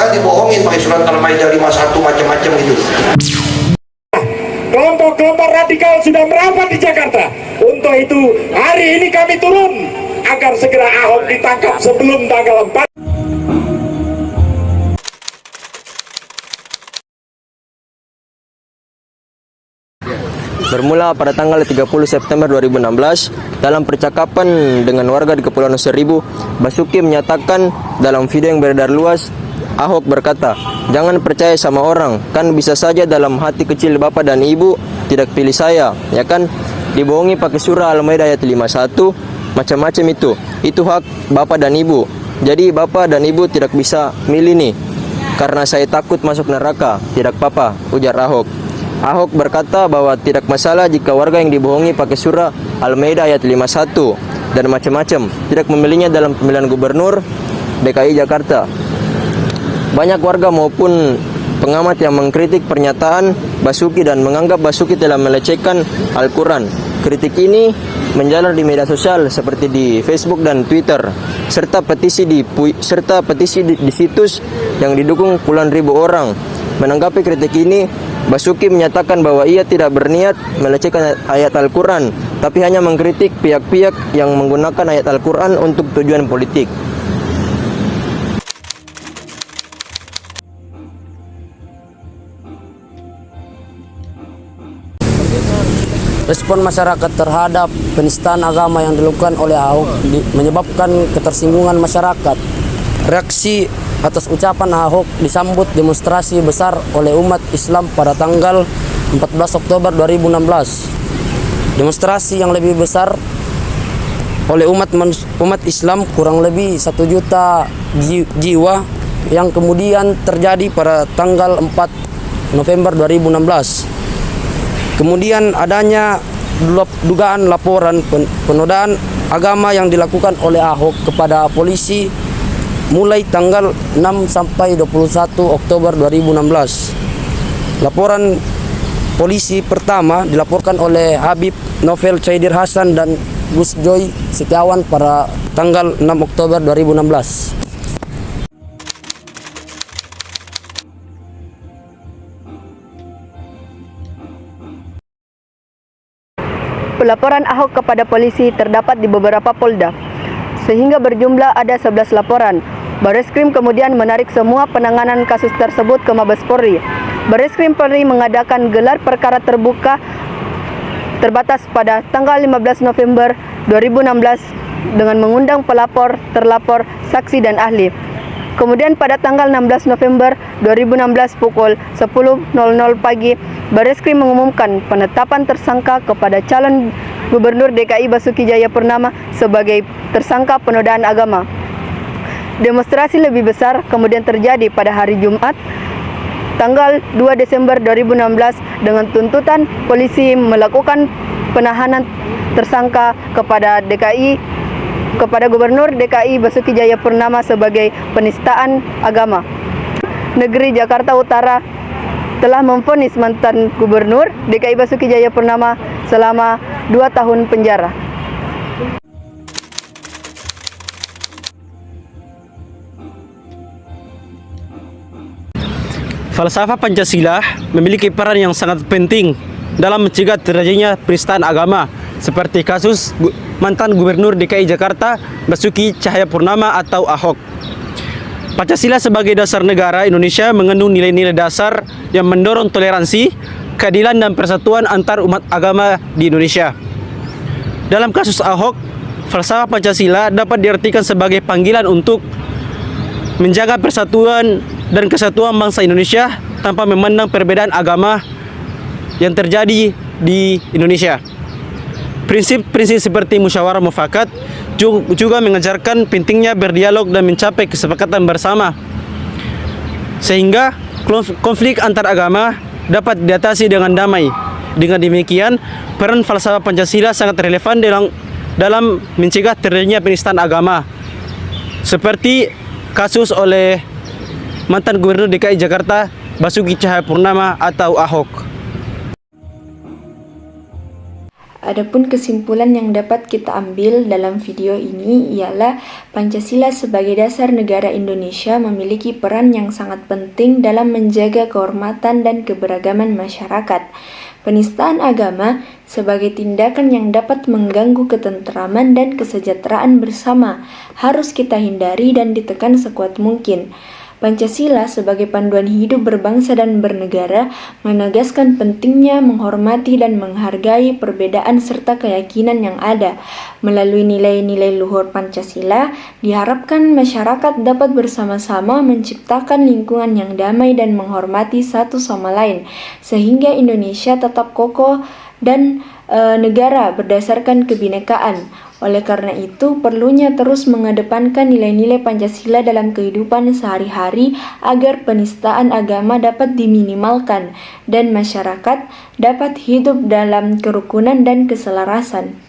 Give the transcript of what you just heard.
Sekarang dibohongin pakai surat Al-Maidah 51 macam-macam itu. Kelompok-kelompok radikal sudah merapat di Jakarta. Untuk itu, hari ini kami turun agar segera Ahok ditangkap sebelum tanggal 4. Bermula pada tanggal 30 September 2016, dalam percakapan dengan warga di Kepulauan Seribu, Basuki menyatakan dalam video yang beredar luas, Ahok berkata, "Jangan percaya sama orang, kan bisa saja dalam hati kecil bapak dan ibu tidak pilih saya, ya kan? Dibohongi pakai surah Al-Maidah ayat 51, macam-macam itu. Itu hak bapak dan ibu. Jadi bapak dan ibu tidak bisa milih nih. Karena saya takut masuk neraka, tidak apa-apa," ujar Ahok. Ahok berkata bahwa tidak masalah jika warga yang dibohongi pakai surah Al-Maidah ayat 51 dan macam-macam tidak memilihnya dalam pemilihan gubernur DKI Jakarta. Banyak warga maupun pengamat yang mengkritik pernyataan Basuki dan menganggap Basuki telah melecehkan Al-Quran. Kritik ini menjalar di media sosial seperti di Facebook dan Twitter, serta petisi di situs yang didukung puluhan ribu orang. Menanggapi kritik ini, Basuki menyatakan bahwa ia tidak berniat melecehkan ayat Al-Quran, tapi hanya mengkritik pihak-pihak yang menggunakan ayat Al-Quran untuk tujuan politik. Respon masyarakat terhadap penistaan agama yang dilakukan oleh Ahok menyebabkan ketersinggungan masyarakat. Reaksi atas ucapan Ahok disambut demonstrasi besar oleh umat Islam pada tanggal 14 Oktober 2016. Demonstrasi yang lebih besar oleh umat Islam kurang lebih 1 juta jiwa yang kemudian terjadi pada tanggal 4 November 2016. Kemudian adanya dugaan laporan penodaan agama yang dilakukan oleh Ahok kepada polisi mulai tanggal 6 sampai 21 Oktober 2016. Laporan polisi pertama dilaporkan oleh Habib Novel Caidir Hasan dan Gus Joy Setiawan pada tanggal 6 Oktober 2016. Pelaporan Ahok kepada polisi terdapat di beberapa polda, sehingga berjumlah ada 11 laporan. Bareskrim kemudian menarik semua penanganan kasus tersebut ke Mabes Polri. Bareskrim Polri mengadakan gelar perkara terbuka terbatas pada tanggal 15 November 2016 dengan mengundang pelapor, terlapor, saksi dan ahli. Kemudian pada tanggal 16 November 2016 pukul 10.00 pagi, Bareskrim mengumumkan penetapan tersangka kepada calon Gubernur DKI Basuki Cahayapurnama sebagai tersangka penodaan agama. Demonstrasi lebih besar kemudian terjadi pada hari Jumat, tanggal 2 Desember 2016 dengan tuntutan polisi melakukan penahanan tersangka kepada Gubernur DKI Basuki Cahayapurnama sebagai penistaan agama. Negeri Jakarta Utara telah memvonis mantan Gubernur DKI Basuki Cahayapurnama selama 2 tahun penjara. Falsafah Pancasila memiliki peran yang sangat penting dalam mencegah terjadinya penistaan agama seperti kasus mantan Gubernur DKI Jakarta Basuki Cahayapurnama atau Ahok. Pancasila sebagai dasar negara Indonesia mengandung nilai-nilai dasar yang mendorong toleransi, keadilan dan persatuan antar umat agama di Indonesia. Dalam kasus Ahok, falsafah Pancasila dapat diartikan sebagai panggilan untuk menjaga persatuan dan kesatuan bangsa Indonesia tanpa memandang perbedaan agama yang terjadi di Indonesia. Prinsip-prinsip seperti musyawarah mufakat juga mengajarkan pentingnya berdialog dan mencapai kesepakatan bersama, sehingga konflik antar agama dapat diatasi dengan damai. Dengan demikian, peran falsafah Pancasila sangat relevan dalam mencegah terjadinya penistaan agama, seperti kasus oleh mantan Gubernur DKI Jakarta Basuki Cahayapurnama atau Ahok. Adapun kesimpulan yang dapat kita ambil dalam video ini ialah Pancasila sebagai dasar negara Indonesia memiliki peran yang sangat penting dalam menjaga kehormatan dan keberagaman masyarakat. Penistaan agama sebagai tindakan yang dapat mengganggu ketentraman dan kesejahteraan bersama harus kita hindari dan ditekan sekuat mungkin. Pancasila sebagai panduan hidup berbangsa dan bernegara menegaskan pentingnya menghormati dan menghargai perbedaan serta keyakinan yang ada. Melalui nilai-nilai luhur Pancasila, diharapkan masyarakat dapat bersama-sama menciptakan lingkungan yang damai dan menghormati satu sama lain, sehingga Indonesia tetap kokoh dan negara berdasarkan kebinekaan. Oleh karena itu, perlunya terus mengedepankan nilai-nilai Pancasila dalam kehidupan sehari-hari agar penistaan agama dapat diminimalkan dan masyarakat dapat hidup dalam kerukunan dan keselarasan.